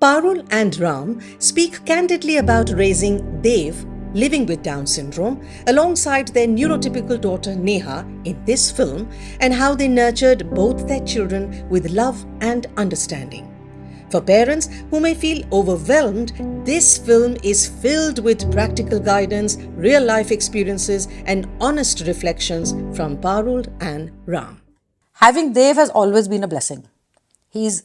Parul and Ram speak candidly about raising Dev, living with Down syndrome, alongside their neurotypical daughter Neha in this film, and how they nurtured both their children with love and understanding. For parents who may feel overwhelmed, this film is filled with practical guidance, real life experiences, and honest reflections from Parul and Ram. Having Dev has always been a blessing. He's,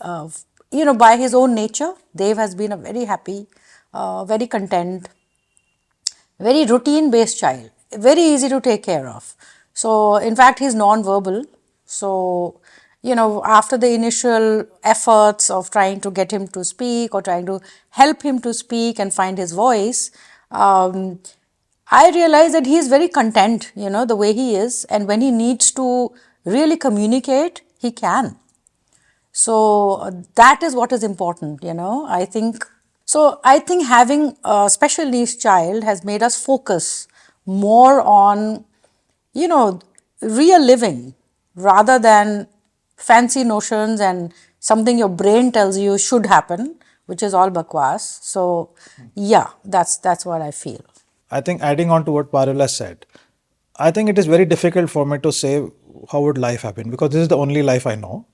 by his own nature, Dev has been a very happy, very content, very routine based child, very easy to take care of. So, in fact, he's non-verbal. So, after the initial efforts of trying to get him to speak or trying to help him to speak and find his voice, I realized that he is very content, the way he is. And when he needs to really communicate, he can. So that is what is important, I think. So I think having a special needs child has made us focus more on, real living rather than fancy notions and something your brain tells you should happen, which is all bakwas. So yeah, that's what I feel. I think adding on to what Parul has said, I think it is very difficult for me to say how would life happen, because this is the only life I know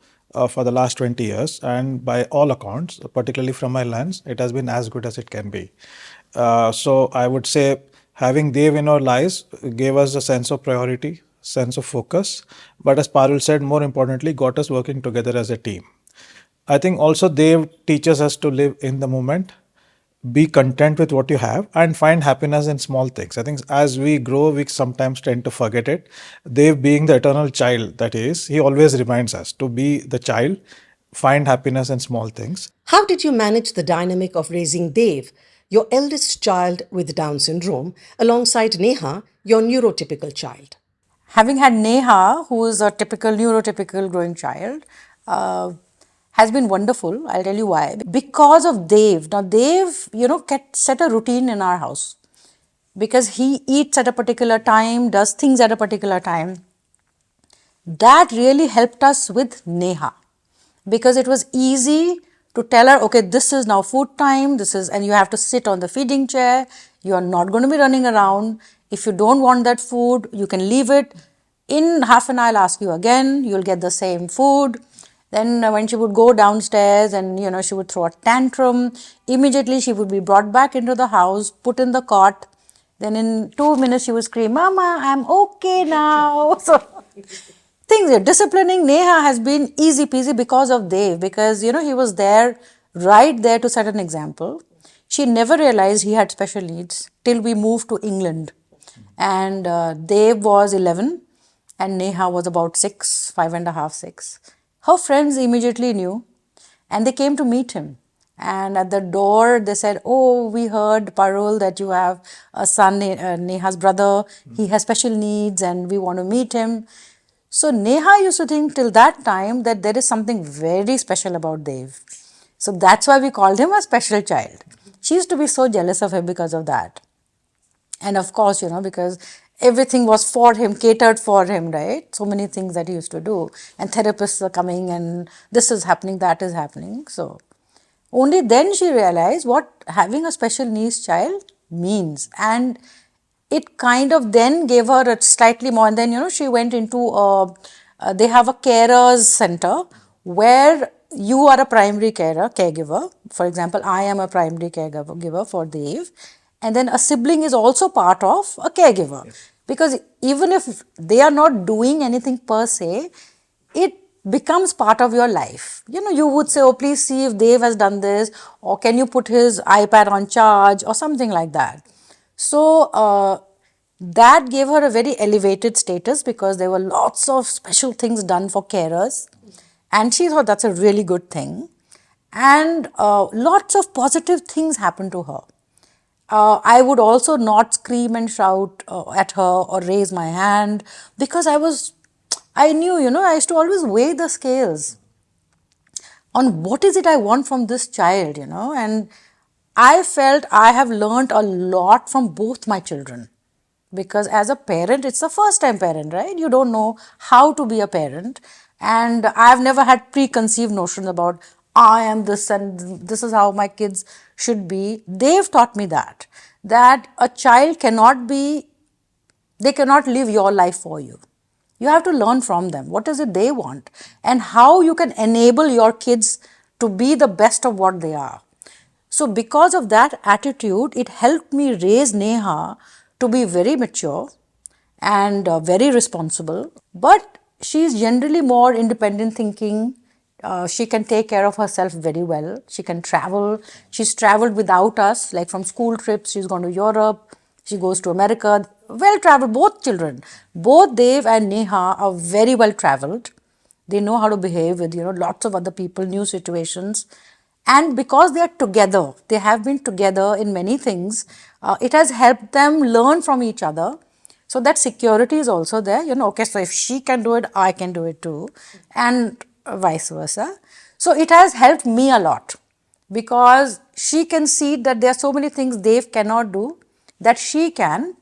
for the last 20 years, and by all accounts, particularly from my lens, it has been as good as it can be. So I would say having Dev in our lives gave us a sense of priority, sense of focus, but as Parul said, more importantly, got us working together as a team. I think also Dev teaches us to live in the moment, be content with what you have, and find happiness in small things. I think as we grow, we sometimes tend to forget it. Dev, being the eternal child that is, he always reminds us to be the child, find happiness in small things. How did you manage the dynamic of raising Dev, your eldest child with Down syndrome, alongside Neha, your neurotypical child? Having had Neha, who is a typical neurotypical growing child, has been wonderful. I'll tell you why. Because of Dev. Now, Dev, set a routine in our house because he eats at a particular time, does things at a particular time. That really helped us with Neha because it was easy to tell her, okay, this is now food time, and you have to sit on the feeding chair. You are not going to be running around. If you don't want that food, you can leave it. In half an hour, I'll ask you again, you'll get the same food. Then when she would go downstairs and, she would throw a tantrum, immediately she would be brought back into the house, put in the cot. Then in 2 minutes, she would scream, Mama, I'm okay now. So things are disciplining. Neha has been easy peasy because of Dev, because, he was there, right there to set an example. She never realized he had special needs till we moved to England. And Dev was 11 and Neha was about 6, 5.5, 6. Her friends immediately knew and they came to meet him. And at the door, they said, oh, we heard, Parul, that you have a son, Neha's brother. He has special needs and we want to meet him. So Neha used to think till that time that there is something very special about Dev. So that's why we called him a special child. She used to be so jealous of him because of that. And of course, because everything was for him, catered for him, right? So many things that he used to do. And therapists are coming and this is happening, that is happening. So only then she realized what having a special needs child means. And it kind of then gave her a slightly more. And then, she went into, they have a carers center where you are a primary caregiver. For example, I am a primary caregiver for Dev. And then a sibling is also part of a caregiver. Yes. Because even if they are not doing anything per se, it becomes part of your life. You would say, oh, please see if Dev has done this, or can you put his iPad on charge, or something like that. So that gave her a very elevated status because there were lots of special things done for carers. And she thought that's a really good thing. And lots of positive things happened to her. I would also not scream and shout at her or raise my hand because I knew, I used to always weigh the scales on what is it I want from this child, and I felt I have learned a lot from both my children because as a parent, it's a first time parent, right? You don't know how to be a parent. And I've never had preconceived notions about I am this and this is how my kids should be. They've taught me that a child cannot be, they cannot live your life for you. You have to learn from them. What is it they want? And how you can enable your kids to be the best of what they are. So, because of that attitude, it helped me raise Neha to be very mature and very responsible. But she is generally more independent thinking. She can take care of herself very well. She can travel. She's traveled without us, like from school trips. She's gone to Europe. She goes to America. Well traveled, both children. Both Dev and Neha are very well traveled. They know how to behave with, lots of other people, new situations. And because they are together, they have been together in many things, it has helped them learn from each other. So that security is also there. Okay, so if she can do it, I can do it too, and vice versa. So it has helped me a lot because she can see that there are so many things Dave cannot do that she can.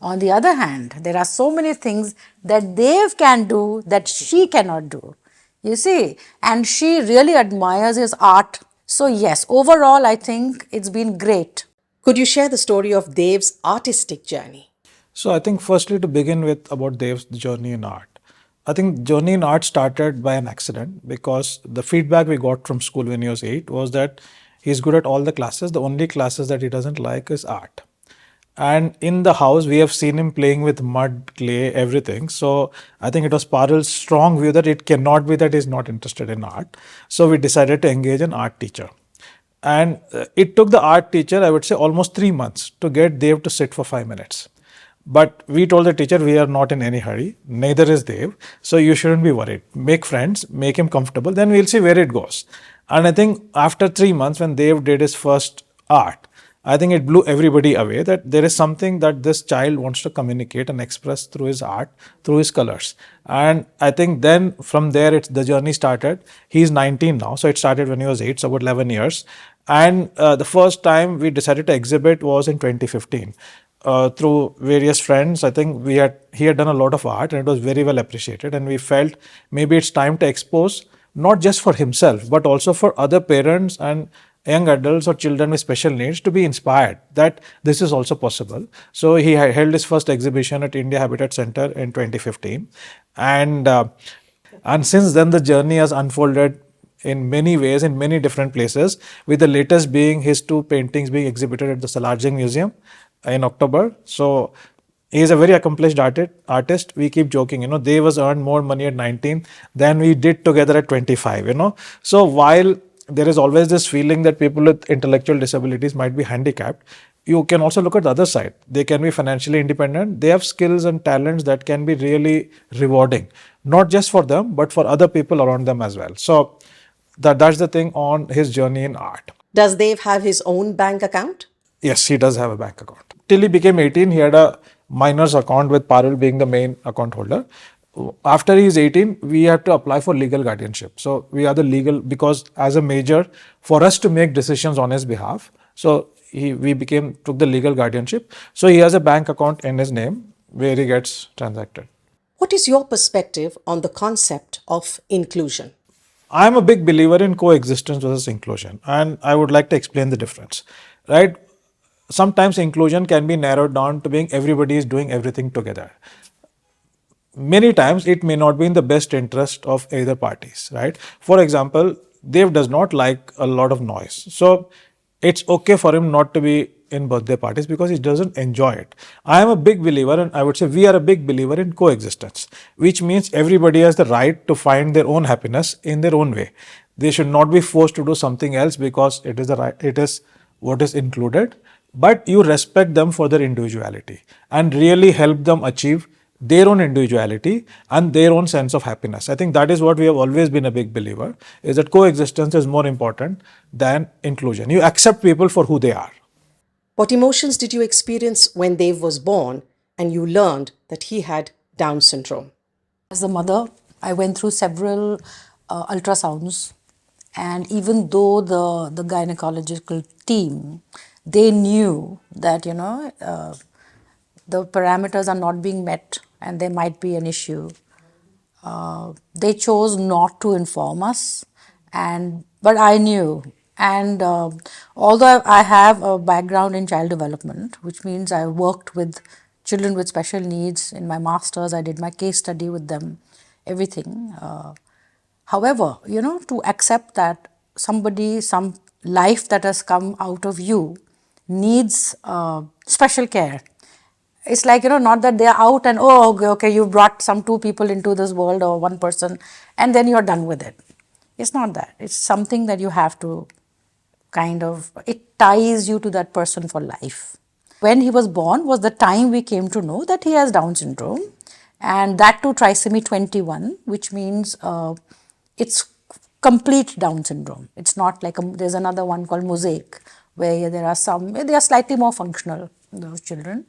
On the other hand, there are so many things that Dave can do that she cannot do. You see, and she really admires his art. So, yes, overall, I think it's been great. Could you share the story of Dev's artistic journey? So I think firstly to begin with about Dev's journey in art. I think journey in art started by an accident because the feedback we got from school when he was 8 was that he's good at all the classes. The only classes that he doesn't like is art. And in the house, we have seen him playing with mud, clay, everything. So I think it was Parul's strong view that it cannot be that he's not interested in art. So we decided to engage an art teacher. And it took the art teacher, I would say, almost 3 months to get Dev to sit for 5 minutes. But we told the teacher we are not in any hurry, neither is Dev. So you shouldn't be worried. Make friends, make him comfortable, then we'll see where it goes. And I think after 3 months, when Dev did his first art, I think it blew everybody away that there is something that this child wants to communicate and express through his art, through his colors. And I think then from there, the journey started. He's 19 now, so it started when he was 8, so about 11 years. And the first time we decided to exhibit was in 2015. Through various friends, I think he had done a lot of art and it was very well appreciated. And we felt maybe it's time to expose not just for himself, but also for other parents and young adults or children with special needs to be inspired that this is also possible. So he held his first exhibition at India Habitat Center in 2015. And since then, the journey has unfolded in many ways, in many different places, with the latest being his 2 paintings being exhibited at the Salarjung Museum in October. So he is a very accomplished artist. We keep joking, they was earned more money at 19 than we did together at 25, So while there is always this feeling that people with intellectual disabilities might be handicapped, you can also look at the other side. They can be financially independent. They have skills and talents that can be really rewarding, not just for them, but for other people around them as well. So that's the thing on his journey in art. Does Dev have his own bank account? Yes, he does have a bank account. Till he became 18, he had a minor's account with Parul being the main account holder. After he is 18, we have to apply for legal guardianship. So we are the legal, because as a major, for us to make decisions on his behalf, so we took the legal guardianship. So he has a bank account in his name where he gets transacted. What is your perspective on the concept of inclusion? I'm a big believer in coexistence versus inclusion, and I would like to explain the difference, right? Sometimes inclusion can be narrowed down to being everybody is doing everything together. Many times it may not be in the best interest of either parties, right? For example, Dev does not like a lot of noise. So it's okay for him not to be in birthday parties because he doesn't enjoy it. I am a big believer, and I would say we are a big believer in coexistence, which means everybody has the right to find their own happiness in their own way. They should not be forced to do something else because it is what is included, but you respect them for their individuality and really help them achieve their own individuality and their own sense of happiness. I think that is what we have always been a big believer, is that coexistence is more important than inclusion. You accept people for who they are. What emotions did you experience when Dev was born and you learned that he had Down syndrome? As a mother, I went through several ultrasounds, and even though the gynecological team, they knew that the parameters are not being met and there might be an issue, they chose not to inform us. But I knew. And although I have a background in child development, which means I worked with children with special needs in my masters, I did my case study with them, everything. However, to accept that some life that has come out of you needs special care. It's like, not that they're out and, oh, okay, you brought some two people into this world or one person and then you're done with it. It's not that. It's something that you have to it ties you to that person for life. When he was born was the time we came to know that he has Down syndrome, and that too trisomy 21, which means it's complete Down syndrome. It's not like there's another one called mosaic, where they are slightly more functional, those children.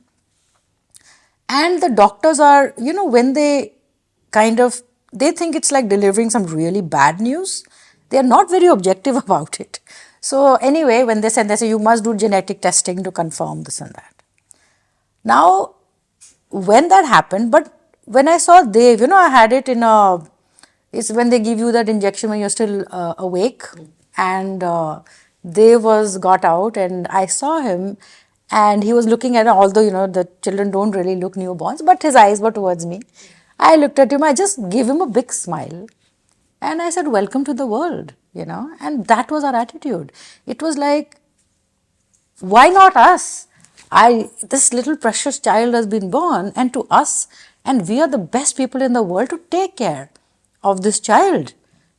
And the doctors are, when they they think it's like delivering some really bad news. They are not very objective about it. So anyway, when they say you must do genetic testing to confirm this and that. Now, when that happened, but when I saw Dev, I had it it's when they give you that injection when you're still awake, and Dev got out, and I saw him, and he was looking at, although, the children don't really look newborns, but his eyes were towards me. I looked at him, I just gave him a big smile, and I said, welcome to the world, and that was our attitude. It was like, why not us? This little precious child has been born, and to us, and we are the best people in the world to take care of this child.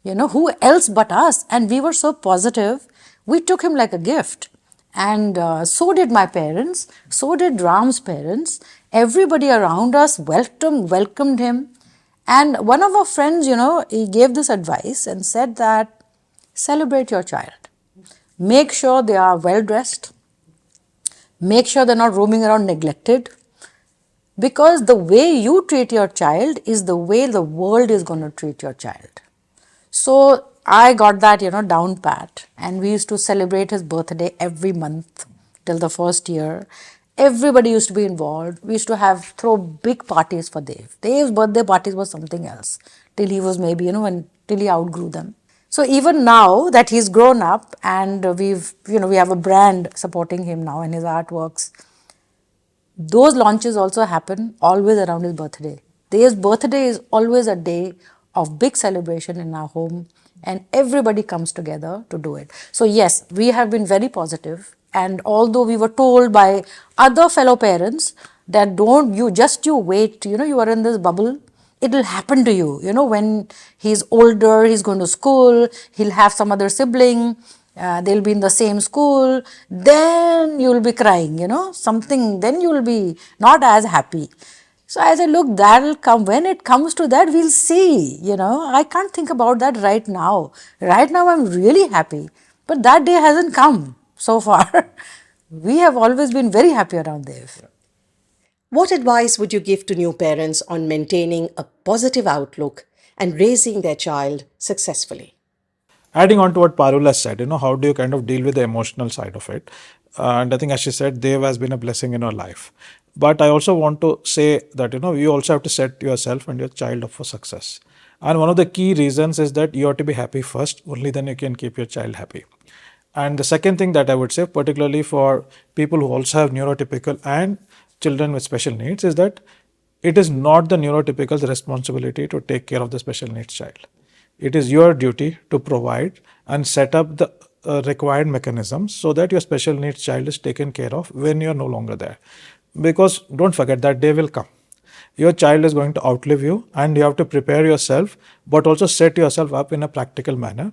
Who else but us? And we were so positive. We took him like a gift. And so did my parents, so did Ram's parents. Everybody around us welcomed him. And one of our friends, he gave this advice and said that celebrate your child. Make sure they are well dressed. Make sure they're not roaming around neglected. Because the way you treat your child is the way the world is going to treat your child. So I got that, down pat. And we used to celebrate his birthday every month till the first year. Everybody used to be involved. We used to throw big parties for Dev. Dev's birthday parties was something else. Till he was maybe, till he outgrew them. So even now that he's grown up and we have a brand supporting him now and his artworks, those launches also happen always around his birthday. His birthday is always a day of big celebration in our home, and everybody comes together to do it. So yes, we have been very positive, and although we were told by other fellow parents that you wait, you are in this bubble, it will happen to you. When he's older, he's going to school, he'll have some other sibling, they'll be in the same school, then you'll be crying, then you'll be not as happy. So I said, look, that'll come. When it comes to that, we'll see, I can't think about that right now. Right now, I'm really happy. But that day hasn't come so far. We have always been very happy around Dev. What advice would you give to new parents on maintaining a positive outlook and raising their child successfully? Adding on to what Parul has said, how do you kind of deal with the emotional side of it? And I think, as she said, Dev has been a blessing in her life. But I also want to say that, you also have to set yourself and your child up for success. And one of the key reasons is that you have to be happy first, only then you can keep your child happy. And the second thing that I would say, particularly for people who also have neurotypical and children with special needs, is that it is not the neurotypical's responsibility to take care of the special needs child. It is your duty to provide and set up the required mechanisms so that your special needs child is taken care of when you are no longer there. Because don't forget, that day will come. Your child is going to outlive you, and you have to prepare yourself, but also set yourself up in a practical manner.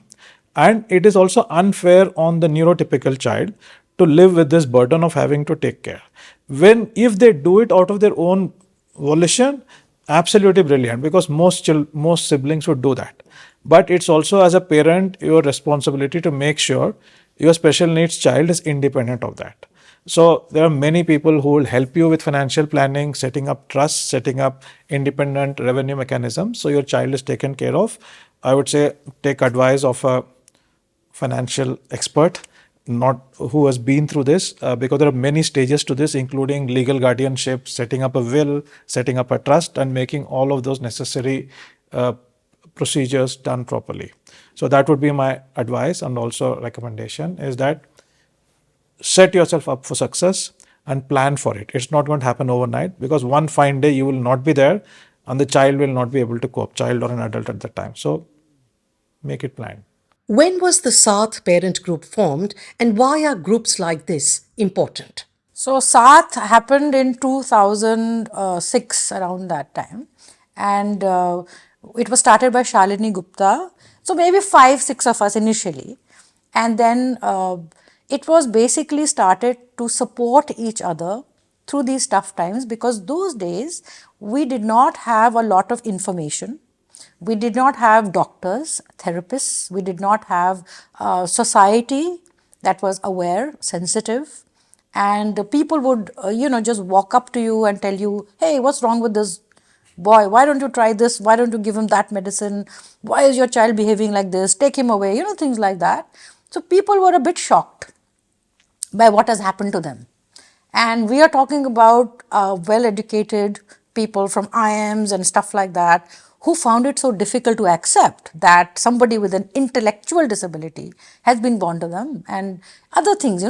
And it is also unfair on the neurotypical child to live with this burden of having to take care. If they do it out of their own volition, absolutely brilliant, because most siblings would do that. But it's also, as a parent, your responsibility to make sure your special needs child is independent of that. So there are many people who will help you with financial planning, setting up trusts, setting up independent revenue mechanisms, so your child is taken care of. I would say take advice of a financial expert, not who has been through this, because there are many stages to this, including legal guardianship, setting up a will, setting up a trust, and making all of those necessary procedures done properly. So that would be my advice and also recommendation is that set yourself up for success and plan for it. It's not going to happen overnight because one fine day you will not be there and the child will not be able to cope, child or an adult at that time. So make it planned. When was the Saath Parent Group formed, and why are groups like this important? So Saath happened in 2006, around that time, and it was started by Shalini Gupta. So maybe 5, 6 of us initially, and then it was basically started to support each other through these tough times, because those days we did not have a lot of information. We did not have doctors, therapists. We did not have society that was aware, sensitive, and people would, just walk up to you and tell you, "Hey, what's wrong with this boy? Why don't you try this? Why don't you give him that medicine? Why is your child behaving like this? Take him away." Things like that. So people were a bit shocked by what has happened to them. And we are talking about well-educated people from IIMs and stuff like that, who found it so difficult to accept that somebody with an intellectual disability has been born to them, and other things,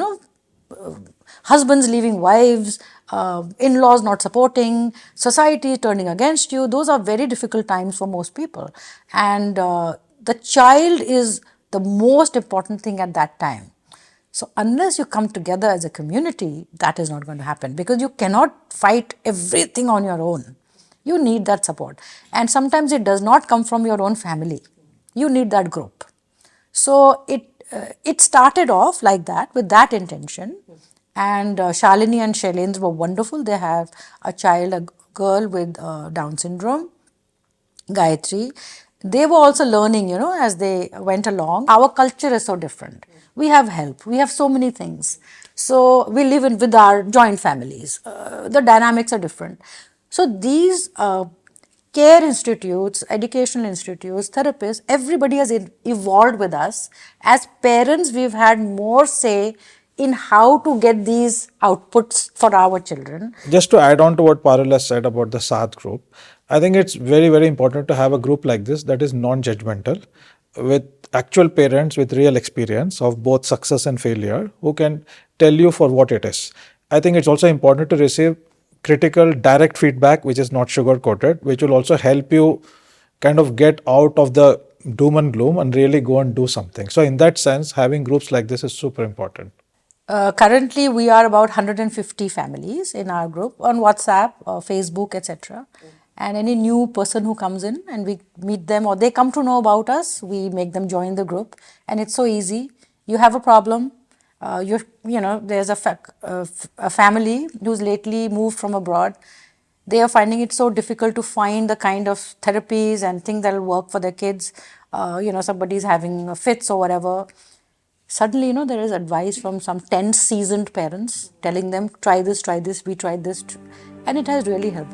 husbands leaving wives, in-laws not supporting, society turning against you. Those are very difficult times for most people. And the child is the most important thing at that time. So unless you come together as a community, that is not going to happen, because you cannot fight everything on your own. You need that support. And sometimes it does not come from your own family. You need that group. So it started off like that, with that intention. And Shalini and Shailendra were wonderful. They have a child, a girl with Down syndrome, Gayatri. They were also learning, as they went along. Our culture is so different. We have help. We have so many things. So we live with our joint families. The dynamics are different. So these care institutes, educational institutes, therapists, everybody has evolved with us. As parents, we've had more say in how to get these outputs for our children. Just to add on to what Parul has said about the Saath group, I think it's very, very important to have a group like this that is non-judgmental, with actual parents with real experience of both success and failure, who can tell you for what it is. I think it's also important to receive critical, direct feedback, which is not sugar coated, which will also help you kind of get out of the doom and gloom and really go and do something. So, in that sense, having groups like this is super important. Currently, we are about 150 families in our group on WhatsApp, Facebook, etc. And any new person who comes in and we meet them, or they come to know about us, we make them join the group. And it's so easy. You have a problem. There's a family who's lately moved from abroad. They are finding it so difficult to find the kind of therapies and things that will work for their kids. Somebody's having fits or whatever. Suddenly, there is advice from some 10 seasoned parents telling them, try this, we tried this, and it has really helped.